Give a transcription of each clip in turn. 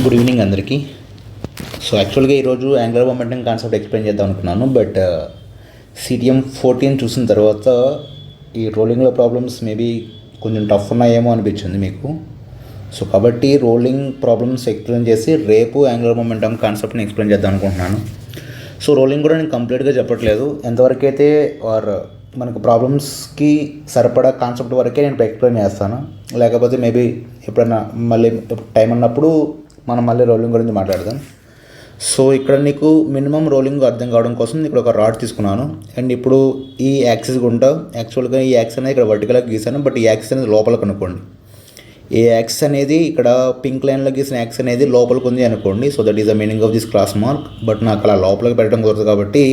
Good evening అందరికీ. So యాక్చువల్గా ఈరోజు యాంగులర్ మొమెంటం కాన్సెప్ట్ ఎక్స్ప్లెయిన్ చేద్దాం అనుకున్నాను, బట్ CTM 14 చూసిన తర్వాత ఈ రోలింగ్లో ప్రాబ్లమ్స్ మేబీ కొంచెం టఫ్ ఉన్నాయేమో అనిపించింది మీకు. సో కాబట్టి రోలింగ్ ప్రాబ్లమ్స్ ఎక్స్ప్లెయిన్ చేసి రేపు యాంగులర్ మొమెంటం కాన్సెప్ట్ని ఎక్స్ప్లెయిన్ చేద్దాం అనుకుంటున్నాను. సో రోలింగ్ కూడా నేను కంప్లీట్గా చెప్పట్లేదు, ఎంతవరకు అయితే మనకు ప్రాబ్లమ్స్కి సరిపడా కాన్సెప్ట్ వరకే నేను ఎక్స్ప్లెయిన్ చేస్తాను. లేకపోతే మేబీ ఎప్పుడైనా మళ్ళీ టైం ఉన్నప్పుడు మనం మళ్ళీ రోలింగ్ గురించి మాట్లాడదాం. సో ఇక్కడ నీకు మినిమం రోలింగ్ అర్థం కావడం కోసం ఇక్కడ ఒక రాడ్ తీసుకున్నాను. అండ్ ఇప్పుడు ఈ యాక్సిస్ గుంటా యాక్చువల్గా ఈ యాక్సిస్ అనేది ఇక్కడ వర్టికల్గా గీసాను, బట్ ఈ యాక్సిస్ అనేది లోపలికి అనుకోండి. ఈ యాక్సిస్ అనేది ఇక్కడ పింక్ లైన్లో గీసిన యాక్సిస్ అనేది లోపలికి ఉంది అనుకోండి. So that is the meaning of this cross mark. But నాకు అలా లోపలికి పెట్టడం కుదరదు కాబట్టి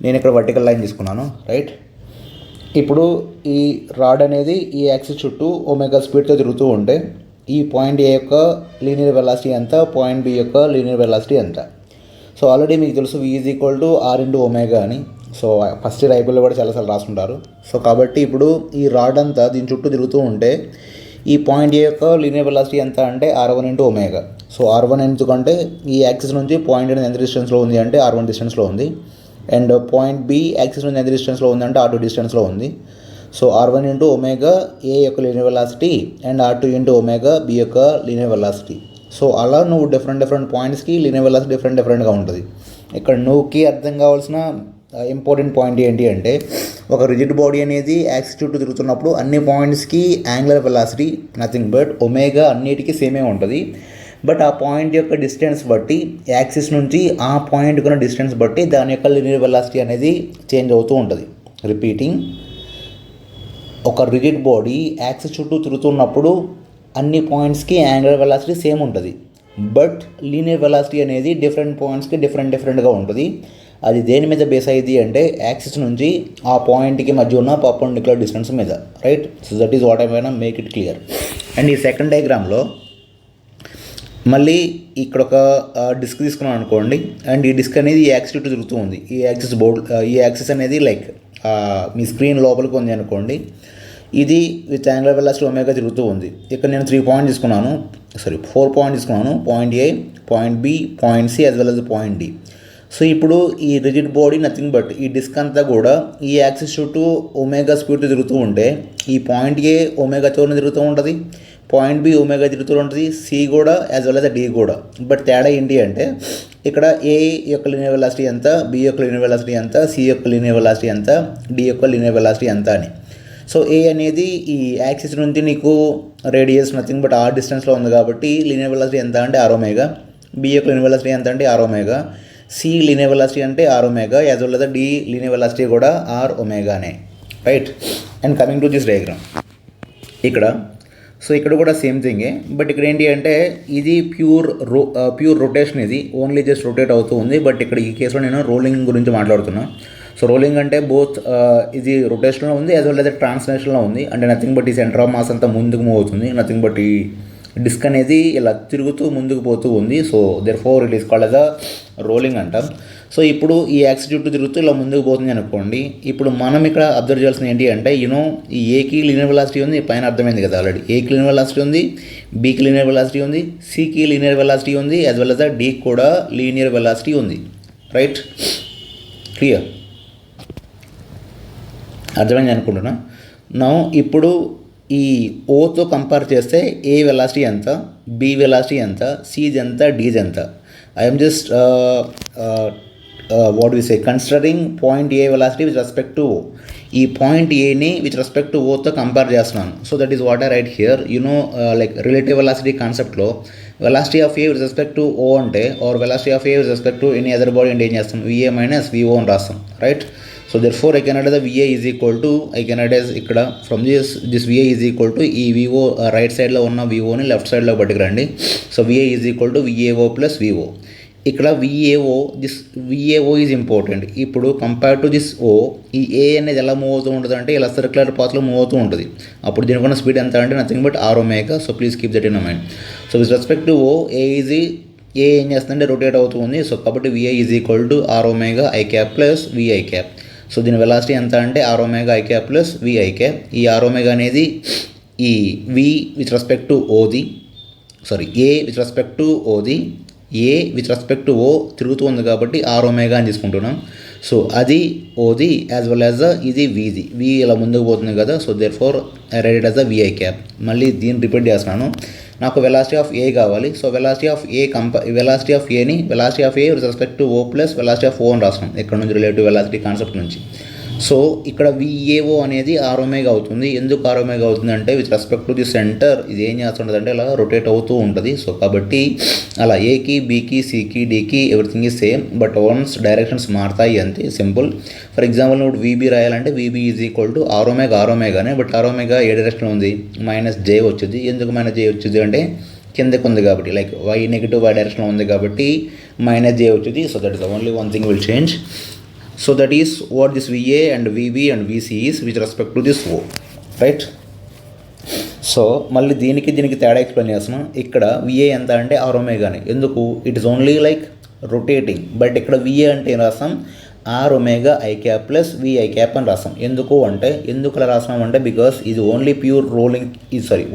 నేను ఇక్కడ వర్టికల్ లైన్ తీసుకున్నాను, రైట్. ఇప్పుడు ఈ రాడ్ అనేది ఈ యాక్సిస్ చుట్టూ ఒమేగా స్పీడ్తో తిరుగుతూ ఉంటే ఈ పాయింట్ ఏ యొక్క లీనియర్ వెలాసిటీ ఎంత, పాయింట్ బి యొక్క లీనియర్ వెలాసిటీ ఎంత. సో ఆల్రెడీ మీకు తెలుసు V = R × ఒమేగా అని. సో ఫస్ట్ ఇయర్ ఐపీఎల్లో కూడా చాలాసార్లు రాసుకుంటారు. సో కాబట్టి ఇప్పుడు ఈ రాడ్ అంతా దీని చుట్టూ తిరుగుతూ ఉంటే ఈ పాయింట్ ఏ యొక్క లీనియర్ వెలాసిటీ ఎంత అంటే R1 × ఒమేగా. సో R1 ఎందుకంటే ఈ యాక్సిస్ నుంచి పాయింట్ అనేది ఎంత డిస్టెన్స్లో ఉంది అంటే R1 డిస్టెన్స్లో ఉంది. అండ్ పాయింట్ బి యాక్సిస్ నుంచి ఎంత డిస్టెన్స్లో ఉంది అంటే R2 డిస్టెన్స్లో ఉంది. సో R1 × ఒమేగా ఏ యొక్క linear velocity and R2 × omega B యొక్క లీనియర్ వెలాసిటీ. సో అలా నువ్వు డిఫరెంట్ పాయింట్స్కి లీనియర్ వెలాసిటీ డిఫరెంట్గా ఉంటుంది. ఇక్కడ నువ్వుకి అర్థం కావాల్సిన ఇంపార్టెంట్ పాయింట్ ఏంటి అంటే ఒక రిజిడ్ బాడీ అనేది యాక్సిస్ చుట్టూ తిరుగుతున్నప్పుడు అన్ని పాయింట్స్కి angular velocity nothing but omega అన్నిటికీ సేమే ఉంటుంది. బట్ ఆ పాయింట్ యొక్క డిస్టెన్స్ బట్టి యాక్సిస్ నుంచి ఆ పాయింట్కి ఉన్న డిస్టెన్స్ బట్టి దాని యొక్క లీనియర్ వెలాసిటీ అనేది చేంజ్ అవుతూ ఉంటుంది. రిపీటింగ్, ఒక రిజిడ్ బాడీ యాక్సిస్ చుట్టూ తిరుగుతున్నప్పుడు అన్ని పాయింట్స్కి యాంగులర్ వెలాసిటీ సేమ్ ఉంటుంది. బట్ లీనియర్ వెలాసిటీ అనేది డిఫరెంట్ పాయింట్స్కి డిఫరెంట్గా ఉంటుంది. అది దేని మీద బేస్ అయ్యింది అంటే యాక్సిస్ నుంచి ఆ పాయింట్కి మధ్య ఉన్న పర్పెండిక్యులర్ డిస్టెన్స్ మీద, right. So that is what I Maina make it clear. And ఈ సెకండ్ డయాగ్రామ్లో మళ్ళీ ఇక్కడ ఒక డిస్క్ తీసుకున్నాం అనుకోండి. అండ్ ఈ డిస్క్ అనేది ఈ యాక్సిస్ చుట్టూ తిరుగుతూ ఉంది. ఈ యాక్సిస్ అనేది లైక్ మీ స్క్రీన్ లోపలికి ఉంది అనుకోండి. ఇది విత్ యాంగులర్ వెలాసిటీ ఒమేగా తిరుగుతూ ఉంది. ఇక్కడ నేను 4 పాయింట్ తీసుకున్నాను. Point A, point B, point C as well as point D. So ఇప్పుడు ఈ రిజిడ్ బాడీ నథింగ్ బట్ ఈ డిస్క్ అంతా కూడా ఈ యాక్సిస్ చుట్టూ ఒమేగా స్పీడ్తో తిరుగుతూ ఉంటే ఈ పాయింట్ ఏ ఒమేగాతో తిరుగుతూ ఉంటుంది, పాయింట్ బి ఒమేగా తిరుగుతూ ఉంటుంది, సి కూడా యాజ్ వెల్ as డి కూడా. బట్ తేడా ఏంటి అంటే ఇక్కడ ఏ యొక్క లీనియర్ వెలాసిటీ ఎంత, బి యొక్క లీనియర్ వెలాసిటీ ఎంత, సి యొక్క లీనియర్ వెలాసిటీ ఎంత, డి యొక్క లీనియర్ వెలాసిటీ ఎంత అని. సో ఏ అనేది ఈ యాక్సిస్ నుంచి నీకు రేడియస్ నథింగ్ బట్ R డిస్టెన్స్లో ఉంది కాబట్టి లీనియర్ వెలాసిటీ ఎంత అంటే R ఒమేగా, బి యొక్క లీనియర్ వెలాసిటీ ఎంత అంటే R omega, C linear velocity అంటే R omega as well as D linear velocity కూడా R ఒమేగానే, right. And coming to this diagram ఇక్కడ కూడా సేమ్ థింగే. బట్ ఇక్కడ ఏంటి అంటే ఇది ప్యూర్ రొటేషన్, ఇది ఓన్లీ జస్ట్ రొటేట్ అవుతూ ఉంది. బట్ ఇక్కడ ఈ కేసులో నేను రోలింగ్ గురించి మాట్లాడుతున్నా. సో రోలింగ్ అంటే బోత్ ఇది రొటేషన్లో ఉంది యాజ్ వెల్ as ట్రాన్స్లేషన్లో ఉంది. అంటే నథింగ్ బట్ ఈ సెంటర్ ఆఫ్ మాస్ అంతా ముందుకు మూవ్ అవుతుంది. నథింగ్ బట్ ఈ డిస్క్ అనేది ఇలా తిరుగుతూ ముందుకు పోతూ ఉంది. So therefore it is called as rolling అంటాం. సో ఇప్పుడు ఈ యాక్సిస్ చుట్టూ తిరుగుతూ ఇలా ముందుకు పోతుంది అనుకోండి. ఇప్పుడు మనం ఇక్కడ అబ్జర్వ్ చేయాల్సింది ఏంటి అంటే ఈ ఏకి లీనియర్ వెలాసిటీ ఉంది, పైన అర్థమైంది కదా ఆల్రెడీ. ఏకి లీనియర్ వెలాసిటీ ఉంది, బీకి లీనియర్ వెలాసిటీ ఉంది, సికి లీనియర్ వెలాసిటీ ఉంది యాజ్ వెల్ as డీకి కూడా లీనియర్ వెలాసిటీ ఉంది, రైట్. క్లియర్, అర్థమైంది అనుకుంటున్నా. నా ఇప్పుడు ఈ ఓతో కంపేర్ చేస్తే ఏ వెలాసిటీ ఎంత, బి వెలాసిటీ ఎంత, సిది ఎంత, డీది ఎంత. I'm just what we say considering point A velocity with respect to O. ఈ పాయింట్ ఏని విత్ రెస్పెక్ట్ టు ఓతో కంపేర్ చేస్తున్నాను. So that is what I write here. Like relative velocity కాన్సెప్ట్లో velocity of A with respect to O అంటే or velocity of A with respect to any other body అంటే ఏం చేస్తాం, VA - VO అని రాస్తాం, right. So therefore I can write the VA is equal to ఇక్కడ from this VA is equal to ఈ VO right సైడ్లో ఉన్న VOని లెఫ్ట్ సైడ్లో పట్టుకురండి. So VA is equal to VAO + VO. ఇక్కడ VAO ఈజ్ ఇంపార్టెంట్. ఇప్పుడు కంపేర్ టు దిస్ O, ఈ A అనేది ఎలా మూవ్ అవుతూ ఉంటుంది అంటే ఇలా సర్క్యులర్ పాత్లో మూవ్ అవుతూ ఉంటుంది. అప్పుడు దీనికున్న స్పీడ్ ఎంత అంటే nothing but R omega. So please keep that in mind. So with respect to O, ఏ ఏం చేస్తుందంటే రొటేట్ అవుతూ ఉంది. సో కాబట్టి VA is equal to R omega I cap + VI cap. So దీని వెలాసిటీ ఎంత అంటే R omega I cap + VI cap. ఈ R omega అనేది ఈ V విత్ రెస్పెక్ట్ టు ఓది, ఏ విత్ రెస్పెక్ట్ టు ఓది A with respect to O తిరుగుతూ ఉంది కాబట్టి ఆర్ ఒమేగా అని తీసుకుంటున్నాం. సో అది ఓది యాజ్ వెల్ యాజ్ ఇది వీది వి ఇలా ముందుకు పోతుంది కదా. So therefore I write it as VI cap. మళ్ళీ దీన్ని రిపీట్ చేస్తున్నాను. నాకు వెలాసిటీ ఆఫ్ ఏ కావాలి. So velocity of A velocity of ఏని velocity of A with respect to O plus velocity of O అని రాస్తాం ఇక్కడ నుంచి రిలేటివ్ వెలాసిటీ కాన్సెప్ట్ నుంచి. సో ఇక్కడ విఏఓ అనేది ఆర్ ఒమేగా అవుతుంది. ఎందుకు ఆర్ ఒమేగా అవుతుంది అంటే with respect to the centre ఇది ఏం చేస్తుంటుంది అంటే ఇలా రొటేట్ అవుతూ ఉంటుంది. సో కాబట్టి అలా ఏకి బీకి సికి డికి everything is same, but once directions మారుతాయి అంతే, సింపుల్. ఫర్ ఎగ్జాంపుల్ నువ్వు వీబీ రాయాలంటే VB is equal to R ఒమేగానే, బట్ ఆర్ ఒమేగా ఏ డైరెక్షన్ ఉంది మైనస్ జే వచ్చింది. ఎందుకు మైనస్ జే వచ్చింది అంటే కిందకు ఉంది కాబట్టి, లైక్ వై నెగిటివ్ వై డైరెక్షన్లో ఉంది కాబట్టి మైనస్ జే వచ్చింది. So that is the only one thing will change. So that is what this VA and VB and VC is with respect to this O, right? So మళ్ళీ దీనికి తేడా explain చేస్తున్నాం. ఇక్కడ VA ఎంత అంటే R ఒమేగానే. ఎందుకు it is only like rotating, but ఇక్కడ విఏ అంటే ఏం రాస్తాం R omega I cap plus VI cap అని రాస్తాం. ఎందుకు అలా రాస్తాం అంటే బికాస్ ఇది only pure rolling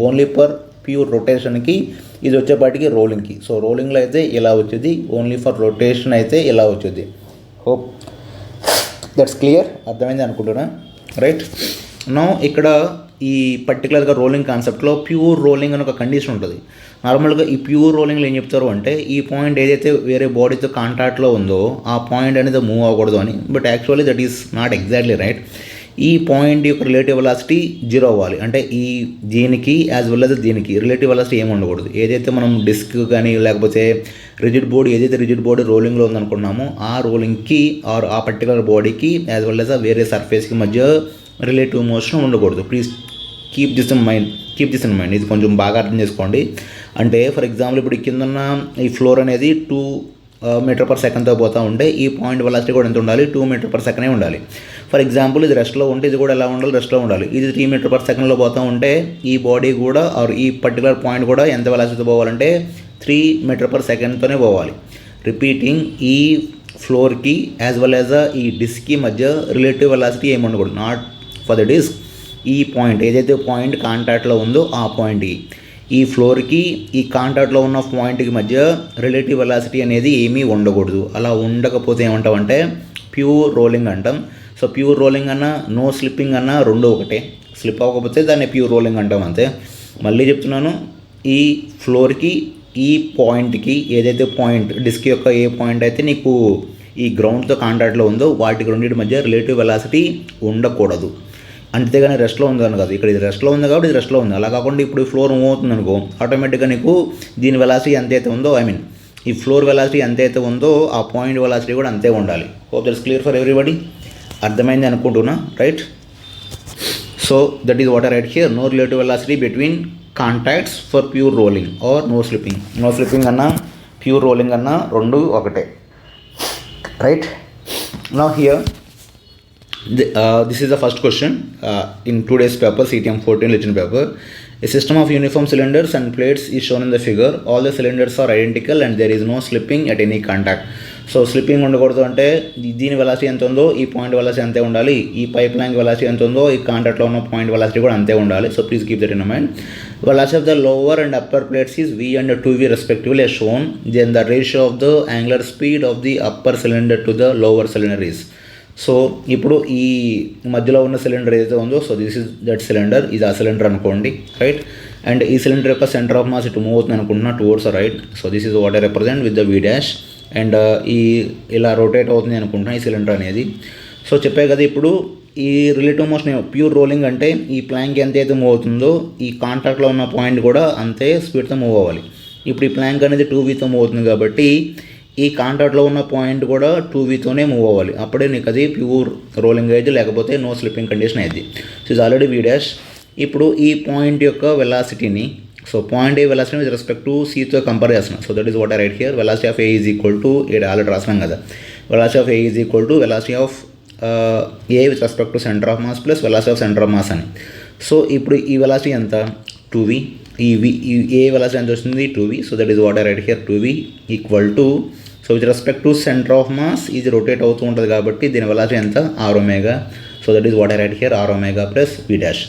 only per pure రొటేషన్కి ఇది వచ్చేపాటికి రోలింగ్కి. సో రోలింగ్లో అయితే ఇలా వచ్చేది, ఓన్లీ ఫర్ రొటేషన్ అయితే ఇలా వచ్చేది. హోప్ దట్స్ క్లియర్, అర్థమైంది అనుకుంటున్నా, రైట్? నో ఇక్కడ ఈ పర్టికులర్గా రోలింగ్ కాన్సెప్ట్లో ప్యూర్ రోలింగ్ అని ఒక కండిషన్ ఉంటుంది. నార్మల్గా ఈ ప్యూర్ రోలింగ్లో ఏం చెప్తారు అంటే ఈ పాయింట్ ఏదైతే వేరే బాడీతో కాంటాక్ట్లో ఉందో ఆ పాయింట్ అనేది మూవ్ అవ్వకూడదు అని. But actually that is not exactly right. ఈ పాయింట్ యొక్క రిలేటివ్ వెలాసిటీ 0 అవ్వాలి. అంటే ఈ దీనికి యాజ్ వెల్ యాజ్ దీనికి రిలేటివ్ వెలాసిటీ ఏమి ఉండకూడదు. ఏదైతే మనం డిస్క్ కానీ లేకపోతే రిజిడ్ బాడీ రోలింగ్లో ఉందనుకున్నామో ఆ రోలింగ్కి ఆర్ ఆ పర్టికులర్ బాడీకి యాజ్ వెల్ యాజ్ వేరే సర్ఫేస్కి మధ్య రిలేటివ్ మోషన్ ఉండకూడదు. Please keep this in mind. ఇది కొంచెం బాగా అర్థం చేసుకోండి. అంటే ఫర్ ఎగ్జాంపుల్ ఇప్పుడు కిందన్న ఈ ఫ్లోర్ అనేది 2 మీటర్ పర్ సెకండ్తో పోతూ ఉంటే ఈ పాయింట్ వెలాసిటీ కూడా ఎంత ఉండాలి 2 మీటర్ పర్ సెకండే ఉండాలి. ఫర్ ఎగ్జాంపుల్ ఇది రెస్ట్లో ఉంటే ఇది కూడా ఎలా ఉండాలి రెస్ట్లో ఉండాలి. ఇది 3 మీటర్ పర్ సెకండ్లో పోతూ ఉంటే ఈ బాడీ కూడా ఆర్ ఈ పర్టికులర్ పాయింట్ కూడా ఎంత వెలాసిటీతో పోవాలంటే 3 మీటర్ పర్ సెకండ్తోనే పోవాలి. రిపీటింగ్, ఈ ఫ్లోర్కి యాజ్ వెల్ యాజ్ ఈ డిస్క్కి మధ్య రిలేటివ్ వెలాసిటీ ఏమి ఉండకూడదు. నాట్ ఫర్ ద డిస్క్, ఈ పాయింట్ ఏదైతే పాయింట్ కాంటాక్ట్లో ఉందో ఆ పాయింట్కి, ఈ ఫ్లోర్కి ఈ కాంటాక్ట్లో ఉన్న పాయింట్కి మధ్య రిలేటివ్ వెలాసిటీ అనేది ఏమీ ఉండకూడదు. అలా ఉండకపోతే ఏమంటామంటే ప్యూర్ రోలింగ్ అంటాం. సో ప్యూర్ రోలింగ్ అన్నా నో స్లిప్పింగ్ అన్నా రెండు ఒకటే. స్లిప్ అవ్వకపోతే దాన్ని ప్యూర్ రోలింగ్ అంటాం అంతే. మళ్ళీ చెప్తున్నాను, ఈ ఫ్లోర్కి ఈ పాయింట్కి ఏదైతే పాయింట్ డిస్క్ యొక్క ఏ పాయింట్ అయితే నీకు ఈ గ్రౌండ్తో కాంటాక్ట్లో ఉందో వాటికి రెండింటి మధ్య రిలేటివ్ వెలాసిటీ ఉండకూడదు. అంతేగాని రెస్ట్లో ఉందని కాదు. ఇక్కడ ఇది రెస్ట్లో ఉంది కాబట్టి ఇది రెస్ట్లో ఉంది. అలా కాకుండా ఇప్పుడు ఈ ఫ్లోర్ మూవ్ అవుతుంది అనుకో, ఆటోమేటిక్గా నీకు దీని వెలాసిటీ ఎంతైతే ఉందో ఈ ఫ్లోర్ వెలాసిటీ ఎంతైతే ఉందో ఆ పాయింట్ వెలాసిటీ కూడా అంతే ఉండాలి. Hope that's clear for everybody. అర్థమైంది అనుకుంటున్నా, right? So that is what I write here. No relative velocity between contacts for pure rolling or no slipping అన్నా ప్యూర్ రోలింగ్ అన్నా రెండు ఒకటే, right? Now here this is the first question in today's paper, CTM 14 written paper. A system of uniform cylinders and plates is shown in the figure. All the cylinders are identical and there is no slipping at any contact. So slipping ఉండకూడదు అంటే దీని velocity ఎంత ఉందో ఈ point velocity అంతే ఉండాలి. ఈ pipe line velocity ఎంత ఉందో ఈ కాంటాక్ట్లో ఉన్న పాయింట్ వెలాసిటీ కూడా అంతే ఉండాలి. So please keep that in mind. Velocity of the lower and upper plates is V and 2V respectively as shown. Then the ratio of the angular speed of the upper cylinder to the lower cylinder is. So ఇప్పుడు ఈ మధ్యలో ఉన్న cylinder ఏదైతే ఉందో, so this is that cylinder, ఇది ఆ cylinder అనుకోండి, right? And ఈ సిలిండర్ యొక్క సెంటర్ ఆఫ్ మాస్ ఇటు మూవ్ అవుతుంది అనుకుంటున్నా towards right. So this is what I represent with the V dash. And ఈ ఇలా రొటేట్ అవుతుంది అనుకుంటున్నా ఈ సిలిండర్ అనేది. సో చెప్పే కదా ఇప్పుడు ఈ రిలేటివ్ మోషన్ ప్యూర్ రోలింగ్ అంటే ఈ ప్లాంక్ ఎంత అయితే మూవ్ అవుతుందో ఈ కాంటాక్ట్లో ఉన్న పాయింట్ కూడా అంతే స్పీడ్తో మూవ్ అవ్వాలి. ఇప్పుడు ఈ ప్లాంక్ అనేది 2Vతో మూవ్ అవుతుంది కాబట్టి ఈ కాంటాక్ట్లో ఉన్న పాయింట్ కూడా 2Vతోనే మూవ్ అవ్వాలి. అప్పుడే నీకు అది ప్యూర్ రోలింగ్ అయితే, లేకపోతే నో స్లిప్పింగ్ కండిషన్ అయింది. సో ఇది ఆల్రెడీ V డాష్. ఇప్పుడు ఈ పాయింట్ యొక్క వెలాసిటీని, so point A velocity with respect to Cతో కంపేర్ చేస్తున్నాం. So that is what I write here. Velocity of A is equal to, ఇక్కడ ఆల్రెడీ రాసినాం కదా, velocity of A is equal to velocity of A with respect to centre of mass plus velocity of centre of mass అని. So ఇప్పుడు ఈ velocity ఎంత 2V, ఈ A velocity ఎంత వస్తుంది 2V. So that is what I write here. 2V equal to, so with respect to centre of mass ఇది రొటేట్ అవుతూ ఉంటుంది కాబట్టి దీని వెలాసిటీ ఎంత R omega. So that is what I write here, R omega plus V dash.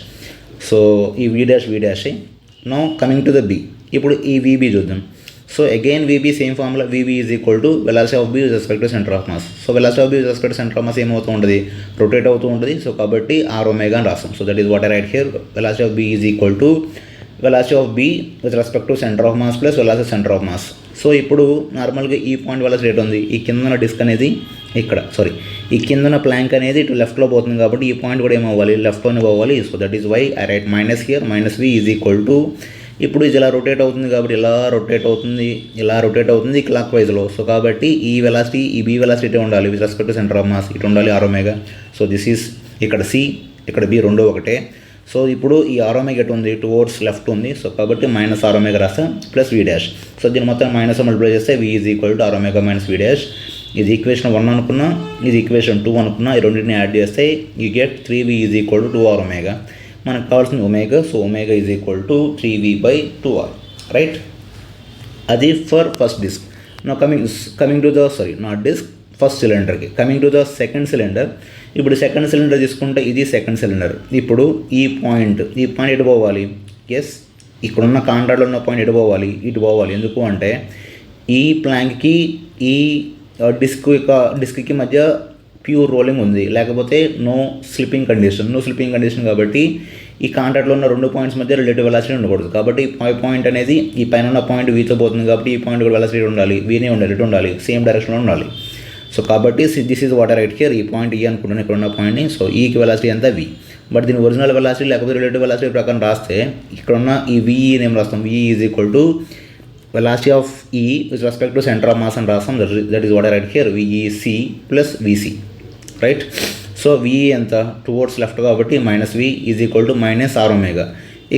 So ఈ V dash. Now coming to the B. ఇప్పుడు ఈ వీబీ చూద్దాం. So again VB same formula, VB is equal to velocity of B with respect to centre of mass. So velocity of B with respect to centre of mass ఏమవుతూ ఉంటుంది, rotate అవుతూ ఉంటుంది. So కాబట్టి are omega అని రాస్తాం. So that is what I write here. Velocity of B is equal to velocity of B with respect to centre of mass plus velocity centre of mass. So ఇప్పుడు నార్మల్గా ఈ point velocity rate ఉంది, ఈ కిందన disc అనేది ఇక్కడ ఈ కిందన ప్లాంక్ అనేది ఇటు లెఫ్ట్లో పోతుంది కాబట్టి ఈ పాయింట్ కూడా ఏమవ్వాలి, లెఫ్ట్లోనే పోవాలి. So that is why I write minus here. Minus V is equal to, ఇప్పుడు ఇది ఇలా రొటేట్ అవుతుంది కాబట్టి ఇలా రొటేట్ అవుతుంది క్లాక్ వైజ్లో. సో కాబట్టి ఈ వెలాసిటీ, ఈ బీ వెలాసిటీ ఇటే ఉండాలి with respect to centre of mass, ఇటు ఉండాలి R omega. So this is ఇక్కడ సి, ఇక్కడ బి, రెండు ఒకటే. సో ఇప్పుడు ఈ ఆర్ ఒమేగా ఎటు ఉంది, టువర్డ్స్ లెఫ్ట్ ఉంది. సో కాబట్టి మైనస్ ఆర్ ఒమేగా రాస్తా ప్లస్ వి డాష్. సో దీని మొత్తం మైనస్ మల్టిప్లై చేస్తే V is equal to R omega minus V dash. ఇది ఈక్వేషన్ 1 అనుకున్నా, ఇది ఈక్వేషన్ 2 అనుకున్నా, ఈ రెండింటిని యాడ్ చేస్తే you get 3v is equal to 2r omega. మనకు కావాల్సింది omega. So omega is equal to 3v/2r, right. అది ఫర్ ఫస్ట్ డిస్క్. నా coming to the not disc, first సిలిండర్కి. Coming to the second cylinder. ఇప్పుడు second cylinder తీసుకుంటే ఇది second cylinder. ఇప్పుడు ఈ పాయింట్ ఎటు పోవాలి, ఎస్ ఇక్కడున్న కాంట్రాక్ట్లో ఉన్న పాయింట్ ఎటు పోవాలి, ఇటు పోవాలి. ఎందుకు అంటే ఈ ప్లాంక్కి ఈ డిస్క్కి మధ్య ప్యూర్ రోలింగ్ ఉంది, లేకపోతే నో స్లిప్పింగ్ కండిషన్ కాబట్టి ఈ కాంట్రాక్ట్లో ఉన్న రెండు పాయింట్స్ మధ్య రిలేటివ్ వెలాసిటీ ఉండకూడదు. కాబట్టి పాయింట్ అనేది ఈ పైన ఉన్న పాయింట్ వీతో పోతుంది కాబట్టి ఈ పాయింట్ కూడా వెలాసిటీ ఉండాలి, వీనే ఉండాలి, ఇటు ఉండాలి, సేమ్ డైరెక్షన్లో ఉండాలి. సో కాబట్టి this is what I write here. ఈ పాయింట్ ఈ అనుకుంటున్నాను, ఇక్కడ ఉన్న పాయింట్ని. సో ఈకి వెలాసిటీ అంతా వి, బట్ దీని ఒరిజినల్ వెలాసిటీ లేకపోతే రిలేటివ్ వెలాసిటీ ప్రకారం రాస్తే ఇక్కడున్న ఈ విఈ నేమ్ రాస్తాం. VE is equal to velocity of E with respect to center of mass and రాస్తాం. that is what I write here, VEC plus VC, right. So VE ఎంత, towards left కాబట్టి minus V is equal to minus R omega.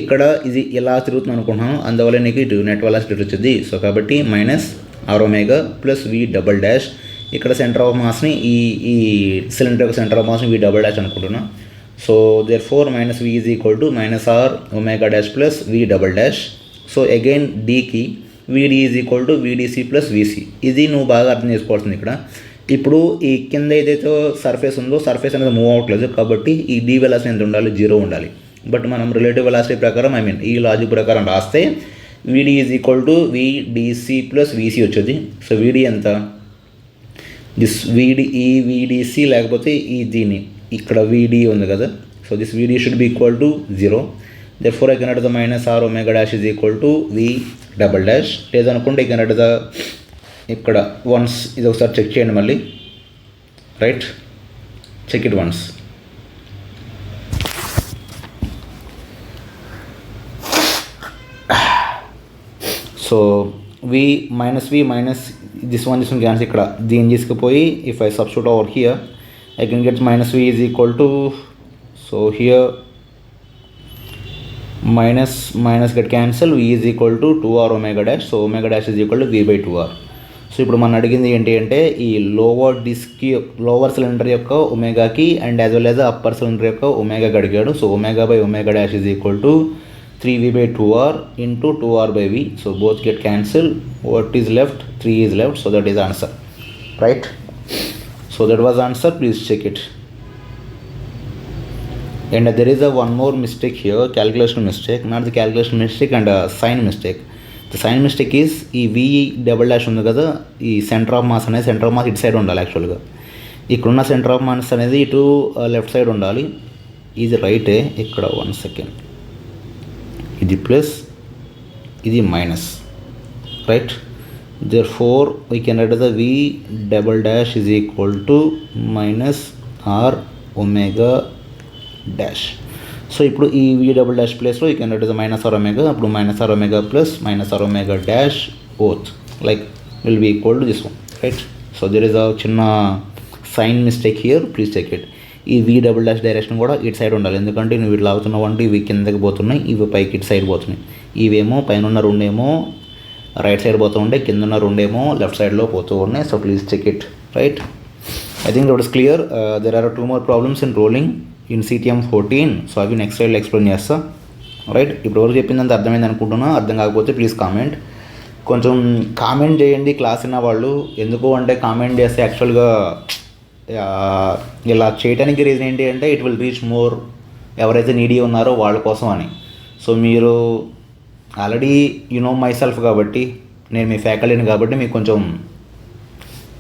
ఇక్కడ ఇది ఎలా తిరుగుతుంది అనుకుంటున్నాను, అందువల్ల నీకు ఇటు నెట్ వెలాసిటీ వచ్చింది. సో కాబట్టి minus R omega plus V double dash. ఇక్కడ సెంటర్ ఆఫ్ మాస్ని ఈ సిలిండర్ యొక్క సెంటర్ ఆఫ్ మాస్ని V డబల్ డాష్ అనుకుంటున్నాను. So therefore minus V is equal to minus R omega dash plus V double dash. So again Dకి VD is equal to VDC plus VC. ఇది నువ్వు బాగా అర్థం చేసుకోవాల్సింది ఇక్కడ. ఇప్పుడు ఈ కింద ఏదైతే సర్ఫేస్ ఉందో సర్ఫేస్ అనేది మూవ్ అవ్వట్లేదు కాబట్టి ఈ D వెలాసిటీ ఎంత ఉండాలి, 0 ఉండాలి. బట్ మనం రిలేటివ్ వెలాసిటీ ప్రకారం ఈ లాజిక్ ప్రకారం రాస్తే VD is equal to VDC plus VC వచ్చేది. సో VD ఎంత, దిస్ VDC లేకపోతే ఈ దీని ఇక్కడ VD ఉంది కదా. So this VD should be equal to 0. therefore I can write the minus r omega dash is equal to V double dash. లేదనుకుంటే ఇక నట్ ద ఇక్కడ వన్స్ ఇది ఒకసారి చెక్ చేయండి మళ్ళీ, right. Check it once. So V minus this one cancel. ఇక్కడ దీన్ని తీసుకుపోయి if I substitute over here I can get minus V is equal to, so here minus get cancel, V is equal to 2r omega dash. So omega dash is equal to V/2r. So ఇప్పుడు మనం అడిగింది ఏంటి అంటే ఈ lower cylinder యొక్క ఒమేగాకి and as well as upper cylinder యొక్క ఒమేగాకి అడిగాడు. So omega by omega dash is equal to 3V/2r into 2r/V. So both get cancel. What is left, 3 is left. So that is answer, right. So that was answer. Please check it. And there is one more mistake here, calculation mistake, not the calculation mistake and sign mistake. The sign mistake is ఈ V double dash ఉంది కదా, ఈ centre of mass అనేది centre of mass ఇటు side ఉండాలి. యాక్చువల్గా ఇక్కడున్న centre of mass అనేది ఇటు లెఫ్ట్ సైడ్ ఉండాలి. ఇది రైటే. ఇక్కడ 1 సెకండ్, ఇది ప్లస్, ఇది minus, right. therefore we can write the V double dash is equal to minus R omega డాష్. సో ఇప్పుడు ఈ V డబుల్ డాష్ ప్లేస్లో you can write the minus R omega. అప్పుడు minus R omega plus minus R omega dash both like will be equal to this one, right. So there is a చిన్న sign mistake here, please check it. ఈ V double dash direction కూడా ఇటు side ఉండాలి. ఎందుకంటే నువ్వు ఇట్లా అవుతున్నావు అంటే ఇవి కిందకి పోతున్నాయి, ఇవి పైకి ఇటు సైడ్ పోతున్నాయి. ఇవేమో పైన ఉన్న రెండేమో రైట్ సైడ్ పోతూ ఉంటే, కింద ఉన్న రెండేమో లెఫ్ట్ సైడ్లో పోతూ ఉన్నాయి. So please check it, right. I think that is clear. There are 2 more problems in rolling in CTM 14. So అవి నెక్స్ట్ స్లైడ్లో ఎక్స్ప్లెయిన్ చేస్తా, రైట్. ఇప్పుడు వరకు చెప్పిందంత అర్థమైంది అనుకుంటున్నా. అర్థం కాకపోతే ప్లీజ్ కామెంట్, కొంచెం కామెంట్ చేయండి క్లాస్ విన్న వాళ్ళు. ఎందుకు అంటే కామెంట్ చేస్తే యాక్చువల్గా ఇలా చేయడానికి రీజన్ ఏంటి అంటే ఇట్ విల్ రీచ్ మోర్ ఎవరైతే నీడీ ఉన్నారో వాళ్ళ కోసం అని. సో మీరు already you know my self కాబట్టి, నేను మీ ఫ్యాకల్టీని కాబట్టి మీకు కొంచెం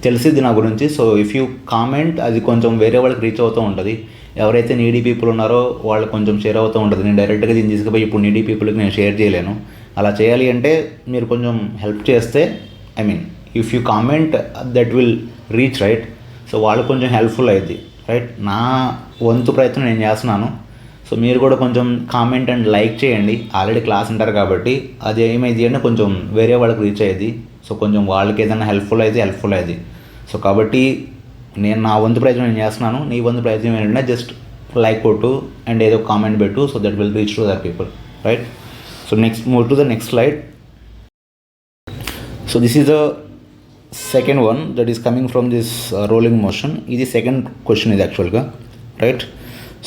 తెలిసిద్ది నా గురించి. సో ఇఫ్ యూ కామెంట్, అది కొంచెం వేరే వాళ్ళకి రీచ్ అవుతూ ఉంటుంది. ఎవరైతే నీడీ పీపుల్ ఉన్నారో వాళ్ళు కొంచెం షేర్ అవుతూ ఉంటుంది. నేను డైరెక్ట్గా దీన్ని తీసుకుపోయి ఇప్పుడు నీడీ పీపుల్కి నేను షేర్ చేయలేను. అలా చేయాలి అంటే మీరు కొంచెం హెల్ప్ చేస్తే, I mean if you comment that will reach, right? So వాళ్ళు కొంచెం హెల్ప్ఫుల్ అయింది, రైట్? నా వంతు ప్రయత్నం నేను చేస్తున్నాను. సో మీరు కూడా కొంచెం కామెంట్ అండ్ లైక్ చేయండి. ఆల్రెడీ క్లాస్ ఉంటారు కాబట్టి అది ఏమైంది అంటే కొంచెం వేరే వాళ్ళకి రీచ్ అయ్యేది. సో కొంచెం వాళ్ళకి ఏదైనా హెల్ప్ఫుల్ అయ్యేది. సో కాబట్టి నేను నా వంతు ప్రయత్నం నేను చేస్తున్నాను. నీ వంతు ప్రయత్నం ఏంటంటే జస్ట్ లైక్ కొట్టు అండ్ ఏదో కామెంట్ పెట్టు. So that will reach to their people, right? So next move to the next slide. So this is the second one that is coming from this rolling motion. ఇది second question ఇది యాక్చువల్గా, right?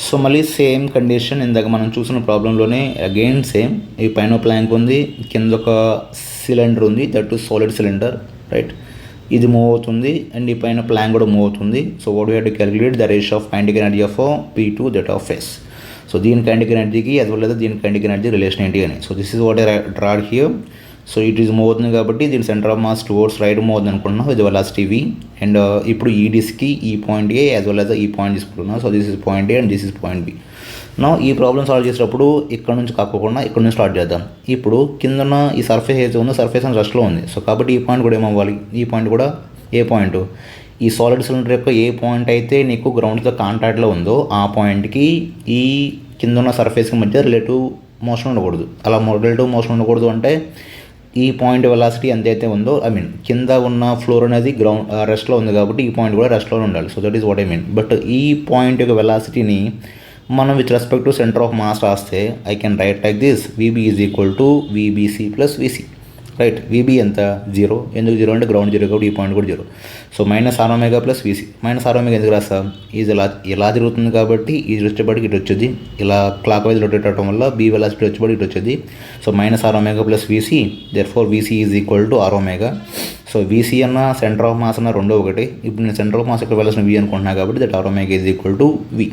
So మళ్ళీ same condition ఇందాక మనం చూసిన ప్రాబ్లంలోనే again same. ఈ పైన Planck ఉంది, కింద ఒక సిలిండర్ ఉంది, that too solid cylinder, right? ఇది మూవ్ అవుతుంది అండ్ ఈ పైన ప్లాంక్ కూడా మూవ్ అవుతుంది. So what we have to calculate the ratio of kinetic energy of P2 that of S. So దీని కైనెటిక్ ఎనర్జీకి యాజ్ వెల్ as దీని కైనెటిక్ ఎనర్జీ రిలేషన్ ఏంటి అని. So this is what I drawed here. So it is move అవుతుంది కాబట్టి దీని centre of mass towards right move అవుతుంది అనుకుంటున్నాం విత్ వెలాసిటీ V. అండ్ ఇప్పుడు ఈ డిస్క్కి ఈ point A as well as ఈ పాయింట్ తీసుకుంటున్నాం. So this is point A and this is point B. నా ఈ ప్రాబ్లమ్ సాల్వ్ చేసేటప్పుడు ఇక్కడ నుంచి కాకుండా ఇక్కడ నుంచి స్టార్ట్ చేద్దాం. ఇప్పుడు కిందన ఈ సర్ఫేస్ ఏదైతే ఉందో సర్ఫేస్ అని రెస్ట్లో ఉంది. సో కాబట్టి ఈ పాయింట్ కూడా ఏమవ్వాలి, ఈ పాయింట్ కూడా ఏ పాయింట్, ఈ సాలిడ్ సిలిండర్ యొక్క ఏ పాయింట్ అయితే నీకు గ్రౌండ్తో కాంటాక్ట్లో ఉందో ఆ పాయింట్కి ఈ కింద ఉన్న సర్ఫేస్కి మధ్య రిలేటివ్ మోషన్ ఉండకూడదు. అలా రిలేటివ్ మోషన్ ఉండకూడదు అంటే ఈ పాయింట్ వెలాసిటీ ఎంతైతే ఉందో, ఐ మీన్ కింద ఉన్న ఫ్లోర్ అనేది గ్రౌండ్ రెస్ట్లో ఉంది కాబట్టి ఈ పాయింట్ కూడా రెస్ట్లో ఉండాలి. So that is what I mean. But ఈ పాయింట్ యొక్క వెలాసిటీని మనం with respect to centre of mass రాస్తే I can write like this: VB is equal to VBC plus VC, right? VB ఎంత? 0. ఎందుకు 0 అంటే గ్రౌండ్ 0 కాబట్టి ఈ పాయింట్ కూడా 0. So -r⍵ plus VC. -r⍵ ఎందుకు రాస్తా? ఇది ఇలా తిరుగుతుంది కాబట్టి ఇది వచ్చేప్పటికి ఇటు వచ్చేది, ఇలా క్లాక్ వైజ్ రొటేట్ అవడం వల్ల B వెలాసిటీ వచ్చేప్పటికి ఇటు వచ్చేది. So -r⍵ plus VC, therefore VC is equal to r⍵. So VC అన్న సెంటర్ ఆఫ్ మాస్ అన్న రెండో ఒకటి. ఇప్పుడు నేను సెంటర్ ఆఫ్ మాస్ ఇక్కడ వెళ్ళాల్సిన V అనుకుంటున్నాను కాబట్టి that r⍵ is equal to V,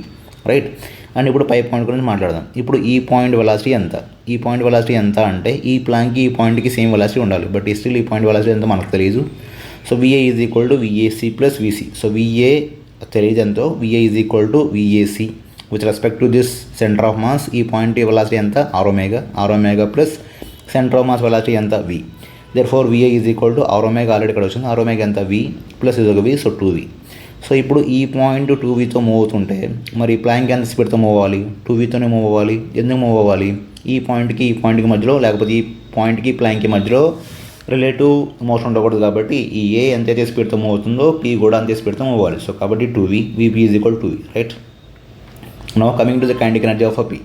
right? And ఇప్పుడు పై పాయింట్ గురించి మాట్లాడదాం. ఇప్పుడు ఈ పాయింట్ వెలాసిటీ ఎంత? ఈ పాయింట్ వెలాసిటీ ఎంత అంటే ఈ ప్లాంక్కి ఈ పాయింట్కి సేమ్ వెలాసిటీ ఉండాలి. బట్ స్టిల్ ఈ పాయింట్ వెలాసిటీ ఎంత మనకు తెలియదు. So VA is equal to VAC plus VC. So VA తెలియదు ఎంతో, VA is equal to VAC with respect to this centre of mass. ఈ పాయింట్ వెలాసిటీ ఎంత? r⍵ plus centre of mass velocity ఎంత? V. Therefore VA is equal to r⍵, already ఇక్కడ వచ్చింది, r⍵ ఎంత? V plus ఇది ఒక V, so 2V. So ఇప్పుడు ఈ పాయింట్ 2Vతో మూవ్ అవుతుంటే మరి ప్లాంక్ ఎంత స్పీడ్తో మూవ్ అవ్వాలి? 2Vతోనే మూవ్ అవ్వాలి. ఎందుకు మూవ్ అవ్వాలి? ఈ పాయింట్కి మధ్యలో, లేకపోతే ఈ పాయింట్కి ప్లాంక్కి మధ్యలో రిలేటివ్ మోషన్ ఉండకూడదు కాబట్టి ఈ A ఎంతైతే స్పీడ్తో మూవ్ అవుతుందో P కూడా అంతే స్పీడ్తో మూవ్ అవ్వాలి. సో కాబట్టి 2V, VP is equal 2V, right? Now coming to the kinetic energy of P.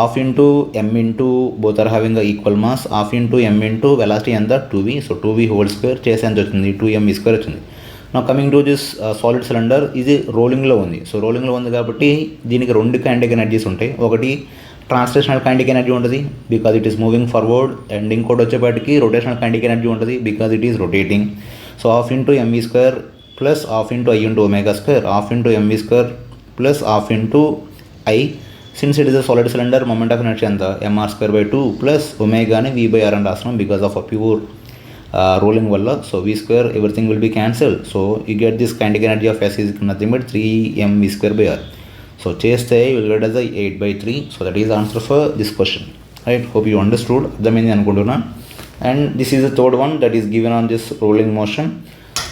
½ into m into both are having a equal mass, ½ into m into velocity ఎంత? 2V. So 2V whole square చేసి ఎంత వచ్చింది? 2m square వచ్చింది. నా coming to this solid cylinder, ఇది రోలింగ్లో ఉంది. So రోలింగ్లో ఉంది కాబట్టి దీనికి రెండు కైనెటిక్ ఎనర్జీస్ ఉంటాయి. ఒకటి ట్రాన్స్లేషనల్ కైనెటిక్ ఎనర్జీ ఉంటుంది because it is moving forward, and ఇంకోటి వచ్చేపాటికి రొటేషనల్ కైనెటిక్ ఎనర్జీ ఉంటుంది because it is rotating. So ½ into mv square plus ½ into I into omega square, ½ into mv square plus ½ into I. Since it is a solid cylinder, moment of inertia ఎంత? mr²/2 plus ఒమేగాని v/r అని రాస్తున్నాం because of a pure rolling వల్ల. So V square everything will be cancel. So you get this kinetic energy of S is nothing but 3mv²/r. So చేస్తే you will get as 8/3. So that is answer for this question, right? Hope you understood, అర్థమైంది అనుకుంటున్నా. And this is the third one that is given on this rolling motion.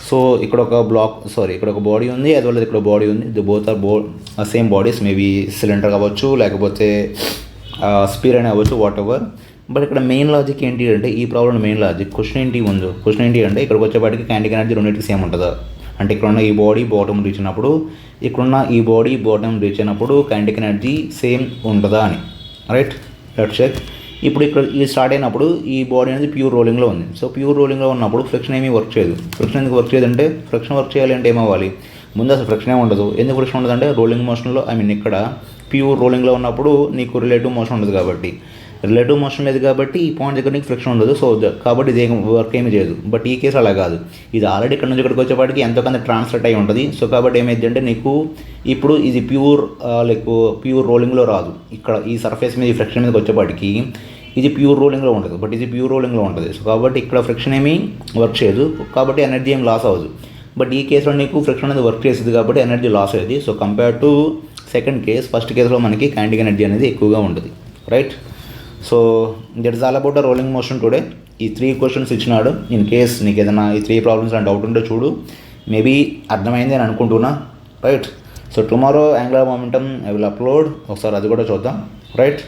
So ఇక్కడ ఒక body ఉంది, అది వల్ల ఇక్కడ body ఉంది. The both are same bodies, maybe cylinder అవ్వచ్చు లేకపోతే స్పీర్ అని అవ్వచ్చు, వాట్ ఎవర్. బట్ ఇక్కడ మెయిన్ లాజిక్ ఏంటి అంటే ఈ ప్రాబ్లం మెయిన్ లాజిక్ క్వశ్చన్ ఏంటి అంటే ఇక్కడికి వచ్చేపాటికి కైనెటిక్ ఎనర్జీ రెండింటికి సేమ్ ఉంటుందా అంటే ఇక్కడున్న ఈ బాడీ బాటమ్ రీచ్ అయినప్పుడు ఇక్కడున్న ఈ బాడీ బాటమ్ రీచ్ అయినప్పుడు కైనెటిక్ ఎనర్జీ సేమ్ ఉంటుందా అని, రైట్? Let's check. ఇప్పుడు ఇక్కడ ఇది స్టార్ట్ అయినప్పుడు ఈ బాడీ అనేది ప్యూర్ రోలింగ్లో ఉంది. సో ప్యూర్ రోలింగ్లో ఉన్నప్పుడు ఫ్రిక్షన్ ఏమీ వర్క్ చేయదు. ఫ్రిక్షన్ ఎందుకు వర్క్ చేయదు అంటే ఫ్రిక్షన్ వర్క్ చేయాలి అంటే ఏమవ్వాలి? ముందు అసలు ఫ్రిక్షన్ ఏమి ఉండదు. ఎందుకు ఫ్రిక్షన్ ఉండదు అంటే రోలింగ్ మోషన్లో, ఐ మీన్ ఇక్కడ ప్యూర్ రోలింగ్లో ఉన్నప్పుడు నీకు రిలేటివ్ మోషన్ ఉండదు కాబట్టి, రిలేటివ్ మోషన్ లేదు కాబట్టి ఈ పాయింట్ దగ్గర నీకు ఫ్రిక్షన్ ఉండదు. సో కాబట్టి ఇది వర్క్ ఏమీ చేయదు. బట్ ఈ కేసు అలా కాదు, ఇది ఆల్రెడీ ఇక్కడ నుంచి ఇక్కడికి వచ్చేపాటికి ఎంతో కొంత ట్రాన్స్లేట్ అయి ఉంటుంది. సో కాబట్టి ఏమైంది అంటే నీకు ఇప్పుడు ఇది ప్యూర్ రోలింగ్లో రాదు. ఇక్కడ ఈ సర్ఫేస్ మీద ఈ ఫ్రిక్షన్ మీదకి వచ్చేపాటికి ఇది ప్యూర్ రోలింగ్లో ఉంటుంది, బట్ ఇది ప్యూర్ రోలింగ్లో ఉంటుంది. సో కాబట్టి ఇక్కడ ఫ్రిక్షన్ ఏమీ వర్క్ చేయదు, కాబట్టి ఎనర్జీ ఏం లాస్ అవ్వదు. బట్ ఈ కేసులో నీకు ఫ్రిక్షన్ అనేది వర్క్ చేస్తుంది కాబట్టి ఎనర్జీ లాస్ అయ్యేది. So compare to second case, first కేసులో మనకి కైనెటిక్ ఎనర్జీ అనేది ఎక్కువగా ఉంటుంది, right? So that is all about the rolling motion today. ఈ 3 క్వశ్చన్స్ ఇచ్చినాడు. ఇన్ కేస్ నీకు ఏదైనా ఈ 3 ప్రాబ్లమ్స్ అని డౌట్ ఉంటే చూడు, మేబీ అర్థమైంది అని అనుకుంటున్నా, right? So tomorrow angular momentum I will upload, ఒకసారి అది కూడా చూద్దాం, రైట్?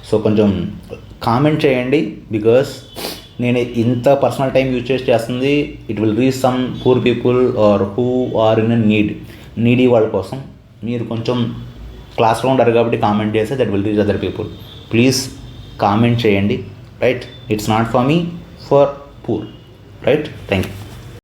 సో కొంచెం కామెంట్ చేయండి, బికాస్ నేను ఇంత పర్సనల్ టైం యూజ్ చేస్తుంది it will reach some poor people or who are in needy వాళ్ళ కోసం. మీరు కొంచెం క్లాస్లో ఉంటారు కాబట్టి కామెంట్ చేస్తే that will reach other people. Please comment చేయండి, right? It's not for me, for poor, right? Thank you.